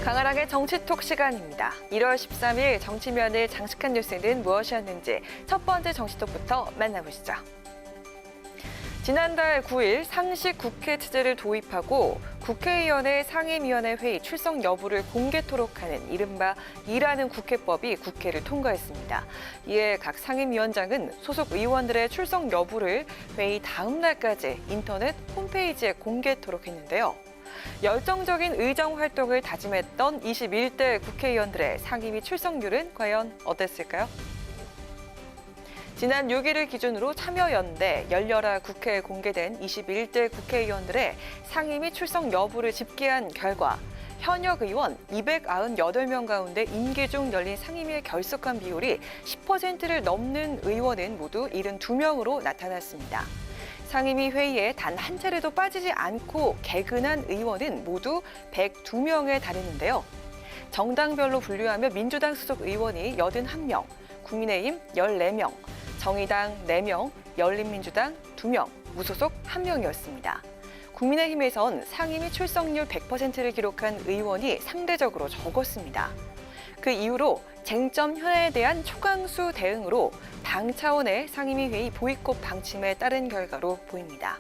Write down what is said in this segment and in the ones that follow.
강아랑의 정치톡 시간입니다. 1월 13일 정치면을 장식한 뉴스는 무엇이었는지 첫 번째 정치톡부터 만나보시죠. 지난달 9일 상식 국회 체제를 도입하고 국회의원의 상임위원회 회의 출석 여부를 공개토록 하는 이른바 일하는 국회법이 국회를 통과했습니다. 이에 각 상임위원장은 소속 의원들의 출석 여부를 회의 다음 날까지 인터넷 홈페이지에 공개토록 했는데요. 열정적인 의정 활동을 다짐했던 21대 국회의원들의 상임위 출석률은 과연 어땠을까요? 지난 6일을 기준으로 참여연대 열려라 국회에 공개된 21대 국회의원들의 상임위 출석 여부를 집계한 결과 현역 의원 298명 가운데 임기 중 열린 상임위에 결석한 비율이 10%를 넘는 의원은 모두 72명으로 나타났습니다. 상임위 회의에 단 한 차례도 빠지지 않고 개근한 의원은 모두 102명에 달했는데요. 정당별로 분류하며 민주당 소속 의원이 81명, 국민의힘 14명, 정의당 4명, 열린민주당 2명, 무소속 1명이었습니다. 국민의힘에선 상임위 출석률 100%를 기록한 의원이 상대적으로 적었습니다. 그 이후로 쟁점 현안에 대한 초강수 대응으로 당 차원의 상임위 회의 보이콧 방침에 따른 결과로 보입니다.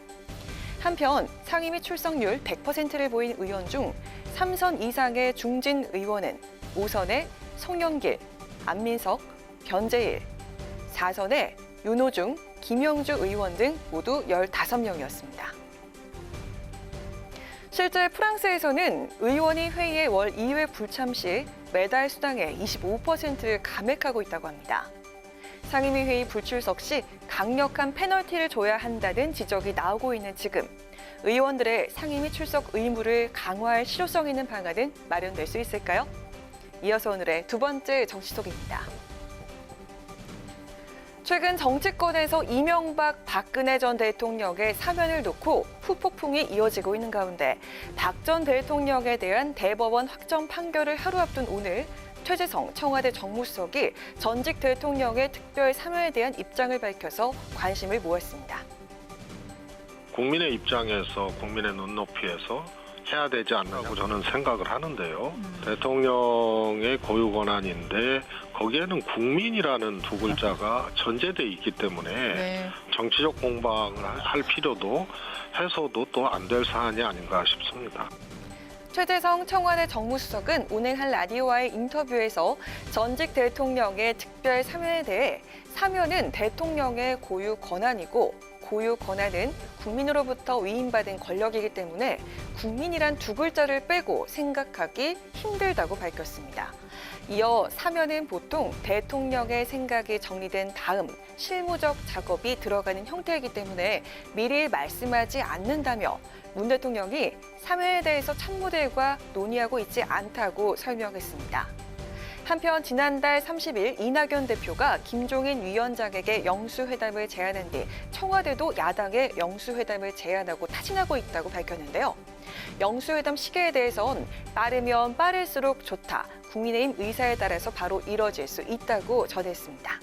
한편 상임위 출석률 100%를 보인 의원 중 3선 이상의 중진 의원은 5선의 송영길, 안민석, 변재일, 4선의 윤호중, 김영주 의원 등 모두 15명이었습니다. 실제 프랑스에서는 의원이 회의에 월 2회 불참 시 매달 수당의 25%를 감액하고 있다고 합니다. 상임위 회의 불출석 시 강력한 페널티를 줘야 한다는 지적이 나오고 있는 지금, 의원들의 상임위 출석 의무를 강화할 실효성 있는 방안은 마련될 수 있을까요? 이어서 오늘의 두 번째 정치톡입니다. 최근 정치권에서 이명박, 박근혜 전 대통령의 사면을 놓고 후폭풍이 이어지고 있는 가운데 박 전 대통령에 대한 대법원 확정 판결을 하루 앞둔 오늘 최재성 청와대 정무수석이 전직 대통령의 특별 사면에 대한 입장을 밝혀서 관심을 모았습니다. 국민의 입장에서 국민의 눈높이에서 해야 되지 않나고 저는 생각을 하는데요. 대통령의 고유 권한인데 거기에는 국민이라는 두 글자가 전제돼 있기 때문에 정치적 공방을 할 필요도 해서도 또 안 될 사안이 아닌가 싶습니다. 최재성 청와대 정무수석은 오늘 한 라디오와의 인터뷰에서 전직 대통령의 특별 사면에 대해 사면은 대통령의 고유 권한이고 고유 권한은 국민으로부터 위임받은 권력이기 때문에 국민이란 두 글자를 빼고 생각하기 힘들다고 밝혔습니다. 이어 사면은 보통 대통령의 생각이 정리된 다음 실무적 작업이 들어가는 형태이기 때문에 미리 말씀하지 않는다며 문 대통령이 사면에 대해서 참모들과 논의하고 있지 않다고 설명했습니다. 한편 지난달 30일 이낙연 대표가 김종인 위원장에게 영수회담을 제안한 뒤 청와대도 야당에 영수회담을 제안하고 타진하고 있다고 밝혔는데요. 영수회담 시기에 대해선 빠르면 빠를수록 좋다. 국민의힘 의사에 따라서 바로 이뤄질 수 있다고 전했습니다.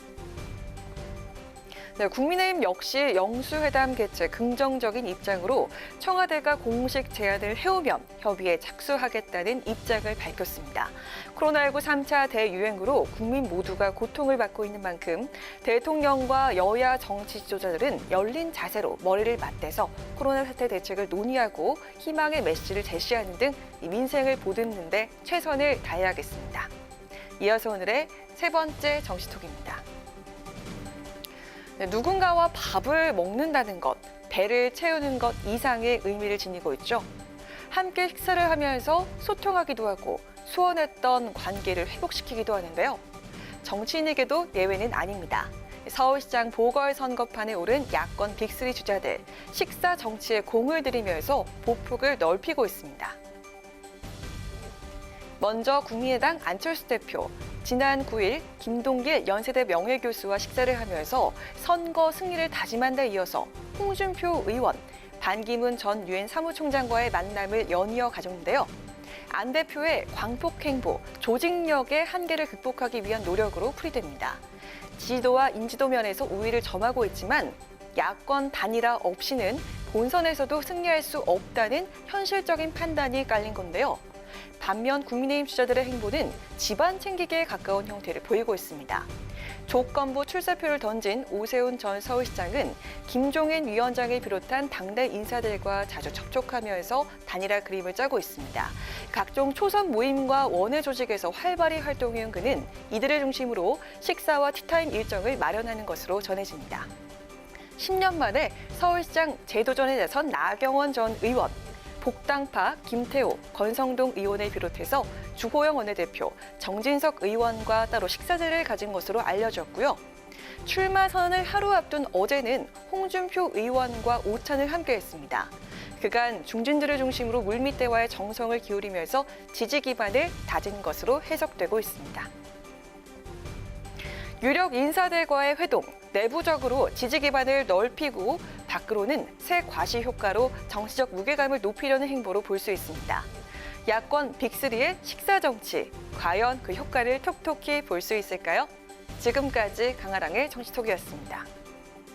국민의힘 역시 영수회담 개최 긍정적인 입장으로 청와대가 공식 제안을 해오면 협의에 착수하겠다는 입장을 밝혔습니다. 코로나19 3차 대유행으로 국민 모두가 고통을 받고 있는 만큼 대통령과 여야 정치 지도자들은 열린 자세로 머리를 맞대서 코로나 사태 대책을 논의하고 희망의 메시지를 제시하는 등 민생을 보듬는 데 최선을 다해야겠습니다. 이어서 오늘의 세 번째 정치톡입니다. 누군가와 밥을 먹는다는 것, 배를 채우는 것 이상의 의미를 지니고 있죠. 함께 식사를 하면서 소통하기도 하고 소원했던 관계를 회복시키기도 하는데요. 정치인에게도 예외는 아닙니다. 서울시장 보궐선거판에 오른 야권 빅3 주자들, 식사 정치에 공을 들이면서 보폭을 넓히고 있습니다. 먼저 국민의당 안철수 대표, 지난 9일 김동길 연세대 명예교수와 식사를 하면서 선거 승리를 다짐한 데 이어서 홍준표 의원, 반기문 전 유엔 사무총장과의 만남을 연이어 가졌는데요. 안 대표의 광폭행보, 조직력의 한계를 극복하기 위한 노력으로 풀이됩니다. 지지도와 인지도 면에서 우위를 점하고 있지만 야권 단일화 없이는 본선에서도 승리할 수 없다는 현실적인 판단이 깔린 건데요. 반면 국민의힘 주자들의 행보는 집안 챙기기에 가까운 형태를 보이고 있습니다. 조건부 출사표를 던진 오세훈 전 서울시장은 김종인 위원장을 비롯한 당내 인사들과 자주 접촉하면서 단일화 그림을 짜고 있습니다. 각종 초선 모임과 원외 조직에서 활발히 활동해온 그는 이들을 중심으로 식사와 티타임 일정을 마련하는 것으로 전해집니다. 10년 만에 서울시장 재도전에 나선 나경원 전 의원, 복당파 김태호, 권성동 의원을 비롯해서 주호영 원내대표, 정진석 의원과 따로 식사제를 가진 것으로 알려졌고요. 출마 선언을 하루 앞둔 어제는 홍준표 의원과 오찬을 함께했습니다. 그간 중진들을 중심으로 물밑 대화에 정성을 기울이면서 지지 기반을 다진 것으로 해석되고 있습니다. 유력 인사들과의 회동, 내부적으로 지지 기반을 넓히고 밖으로는 새 과시 효과로 정치적 무게감을 높이려는 행보로 볼 수 있습니다. 야권 빅3의 식사 정치, 과연 그 효과를 톡톡히 볼 수 있을까요? 지금까지 강아랑의 정치톡이었습니다.